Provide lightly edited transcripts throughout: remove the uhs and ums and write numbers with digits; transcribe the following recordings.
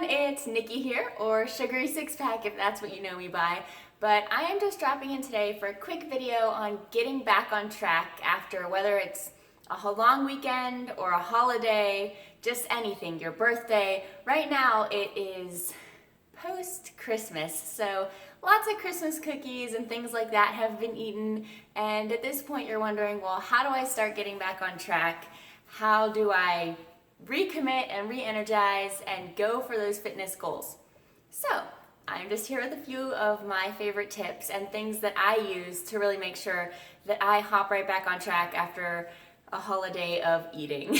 it's Nikki here, or Sugary Six Pack if that's what you know me by. But I am just dropping in today for a quick video on getting back on track after whether it's a long weekend or a holiday, just anything, your birthday. Right now it is post-Christmas, so lots of Christmas cookies and things like that have been eaten, and at this point you're wondering, well, how do I start getting back on track? How do I recommit and re-energize and go for those fitness goals? So I'm just here with a few of my favorite tips and things that I use to really make sure that I hop right back on track after a holiday of eating,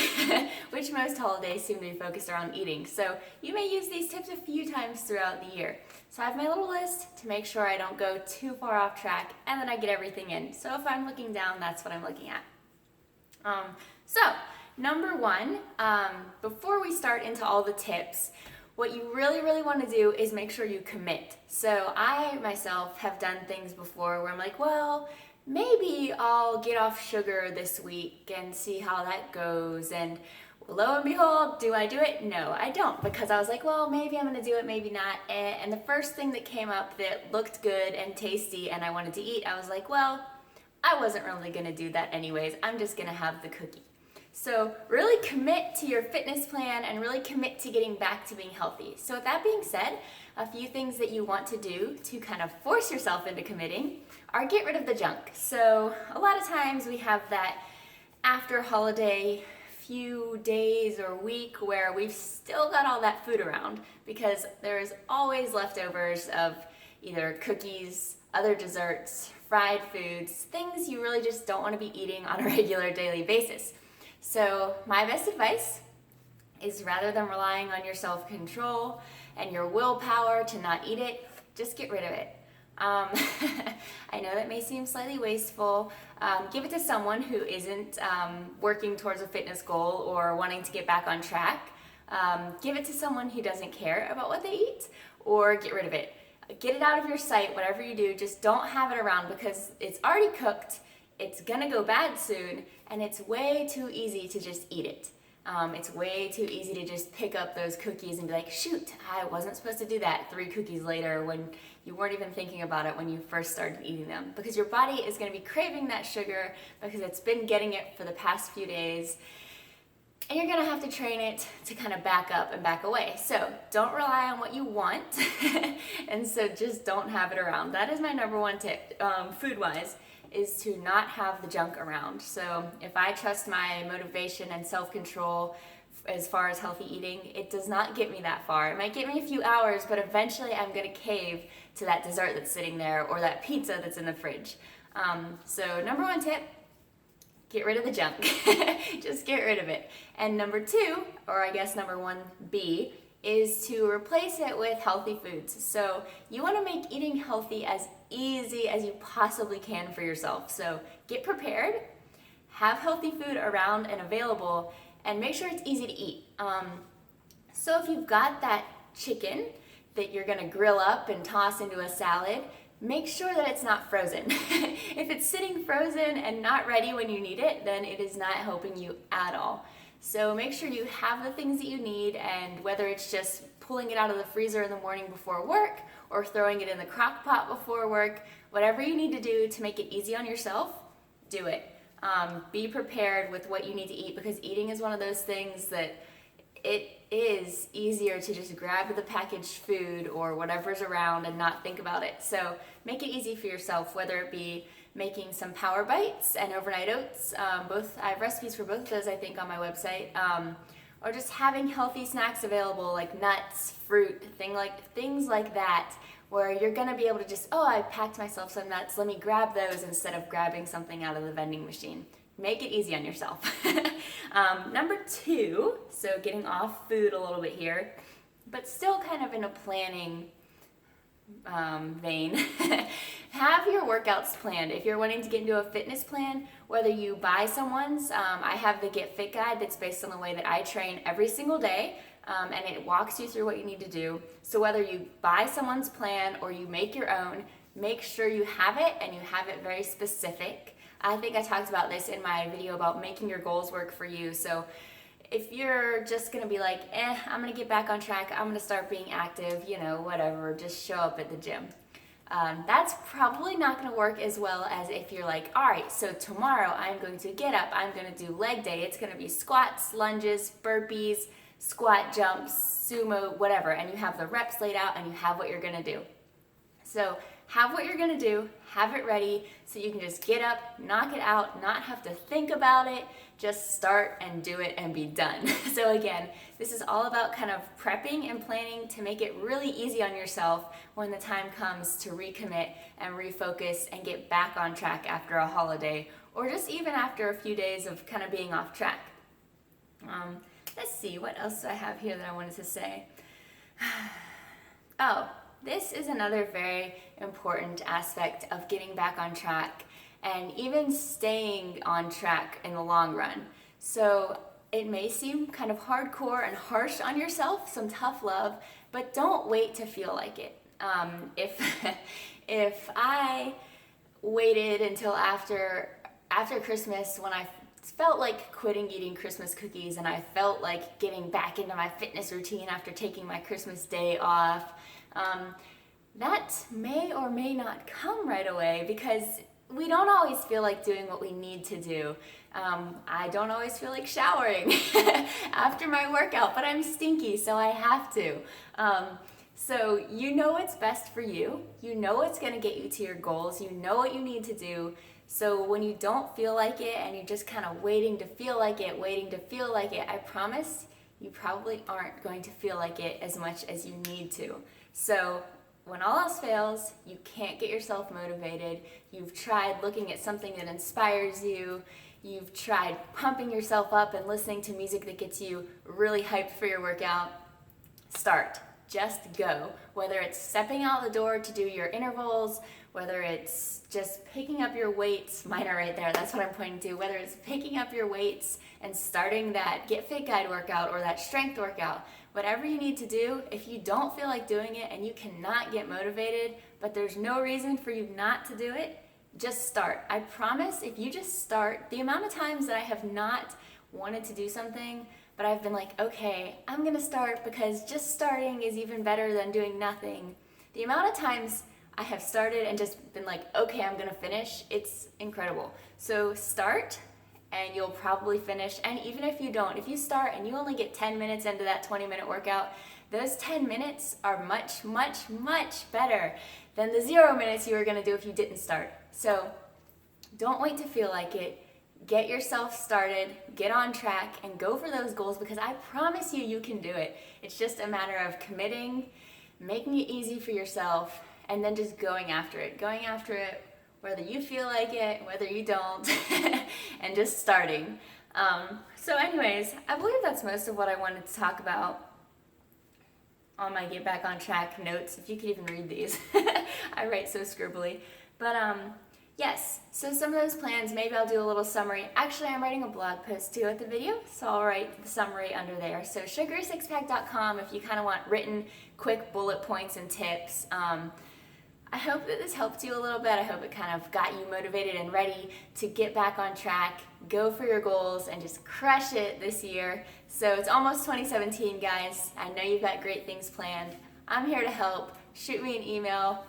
which most holidays seem to be focused around eating. So you may use these tips a few times throughout the year. So I have my little list to make sure I don't go too far off track and that I get everything in. So if I'm looking down, that's what I'm looking at. So number one, before we start into all the tips, what you really want to do is make sure you commit. So I myself have done things before where I'm like, well, maybe I'll get off sugar this week and see how that goes, and lo and behold, do I do it? No, I don't, because I was like, well, maybe I'm gonna do it, maybe not, and the first thing that came up that looked good and tasty and I wanted to eat, I was like, well, I wasn't really gonna do that anyways, I'm just gonna have the cookie. So really commit to your fitness plan and really commit to getting back to being healthy. So with that being said, a few things that you want to do to kind of force yourself into committing are get rid of the junk. So a lot of times we have that after holiday few days or week where we've still got all that food around because there's always leftovers of either cookies, other desserts, fried foods, things you really just don't want to be eating on a regular daily basis. So my best advice is, rather than relying on your self-control and your willpower to not eat it, just get rid of it. I know that may seem slightly wasteful. Give it to someone who isn't working towards a fitness goal or wanting to get back on track. Give it to someone who doesn't care about what they eat, or get rid of it. Get it out of your sight, whatever you do, just don't have it around because it's already cooked. It's gonna go bad soon, and it's way too easy to just eat it. It's way too easy to just pick up those cookies and be like, shoot, I wasn't supposed to do that 3 cookies later when you weren't even thinking about it when you first started eating them. Because your body is gonna be craving that sugar because it's been getting it for the past few days, and you're gonna have to train it to kind of back up and back away. So don't rely on what you want, and so just don't have it around. That is my number one tip, food-wise, is to not have the junk around. So if I trust my motivation and self-control as far as healthy eating, it does not get me that far. It might get me a few hours, but eventually I'm gonna cave to that dessert that's sitting there or that pizza that's in the fridge. So number one tip, get rid of the junk. Just get rid of it. And number two, or I guess number 1B, is to replace it with healthy foods. So you want to make eating healthy as easy as you possibly can for yourself. So get prepared, have healthy food around and available, and make sure it's easy to eat. So if you've got that chicken that you're gonna grill up and toss into a salad, make sure that it's not frozen. If it's sitting frozen and not ready when you need it, then it is not helping you at all. So make sure you have the things that you need, and whether it's just pulling it out of the freezer in the morning before work or throwing it in the crock pot before work, whatever you need to do to make it easy on yourself, do it. Be prepared with what you need to eat, because eating is one of those things that it is easier to just grab the packaged food or whatever's around and not think about it. So make it easy for yourself, whether it be making some Power Bites and overnight oats. I have recipes for both of those, I think, on my website. Or just having healthy snacks available like nuts, fruit, things like that, where you're gonna be able to just, oh, I packed myself some nuts, let me grab those instead of grabbing something out of the vending machine. Make it easy on yourself. Number 2, so getting off food a little bit here, but still kind of in a planning vein. Have your workouts planned. If you're wanting to get into a fitness plan, whether you buy someone's, I have the Get Fit guide that's based on the way that I train every single day, and it walks you through what you need to do. So whether you buy someone's plan or you make your own, make sure you have it and you have it very specific. I think I talked about this in my video about making your goals work for you. So If you're just gonna be like, I'm gonna get back on track, I'm gonna start being active, whatever, just show up at the gym. That's probably not going to work as well as if you're like, all right, so tomorrow I'm going to get up, I'm going to do leg day. It's going to be squats, lunges, burpees, squat jumps, sumo, whatever. And you have the reps laid out and you have what you're going to do. So have what you're going to do, have it ready so you can just get up, knock it out, not have to think about it, just start and do it and be done. So again, this is all about kind of prepping and planning to make it really easy on yourself when the time comes to recommit and refocus and get back on track after a holiday or just even after a few days of kind of being off track. Let's see, what else do I have here that I wanted to say? Oh, this is another very important aspect of getting back on track and even staying on track in the long run. So it may seem kind of hardcore and harsh on yourself, some tough love, but don't wait to feel like it. If I waited until after Christmas when I felt like quitting eating Christmas cookies and I felt like getting back into my fitness routine after taking my Christmas day off, that may or may not come right away because we don't always feel like doing what we need to do. I don't always feel like showering after my workout, but I'm stinky, so I have to. So you know what's best for you. You know what's going to get you to your goals. You know what you need to do. So when you don't feel like it and you're just kind of waiting to feel like it, I promise you probably aren't going to feel like it as much as you need to. So when all else fails, you can't get yourself motivated, you've tried looking at something that inspires you, you've tried pumping yourself up and listening to music that gets you really hyped for your workout, start. Just go. Whether it's stepping out the door to do your intervals, whether it's just picking up your weights, mine are right there, that's what I'm pointing to, whether it's picking up your weights and starting that Get Fit Guide workout or that strength workout, whatever you need to do, if you don't feel like doing it and you cannot get motivated, but there's no reason for you not to do it, just start. I promise if you just start, the amount of times that I have not wanted to do something, but I've been like, okay, I'm gonna start because just starting is even better than doing nothing. The amount of times I have started and just been like, okay, I'm gonna finish, it's incredible. So start and you'll probably finish. And even if you don't, if you start and you only get 10 minutes into that 20-minute workout, those 10 minutes are much, much, much better than the 0 minutes you were gonna do if you didn't start. So don't wait to feel like it. Get yourself started, get on track, and go for those goals because I promise you, you can do it. It's just a matter of committing, making it easy for yourself, and then just going after it whether you feel like it, whether you don't, and just starting. So anyways, I believe that's most of what I wanted to talk about on my Get Back on Track notes, if you could even read these. I write so scribbly. But yes, so some of those plans, maybe I'll do a little summary. Actually, I'm writing a blog post too at the video, so I'll write the summary under there. So sugarysixpack.com if you kind of want written, quick bullet points and tips. I hope that this helped you a little bit. I hope it kind of got you motivated and ready to get back on track, go for your goals, and just crush it this year. So it's almost 2017, guys. I know you've got great things planned. I'm here to help. Shoot me an email.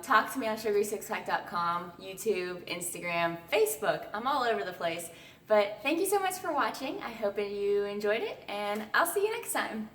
Talk to me on sugarysixpack.com, YouTube, Instagram, Facebook. I'm all over the place. But thank you so much for watching. I hope that you enjoyed it, and I'll see you next time.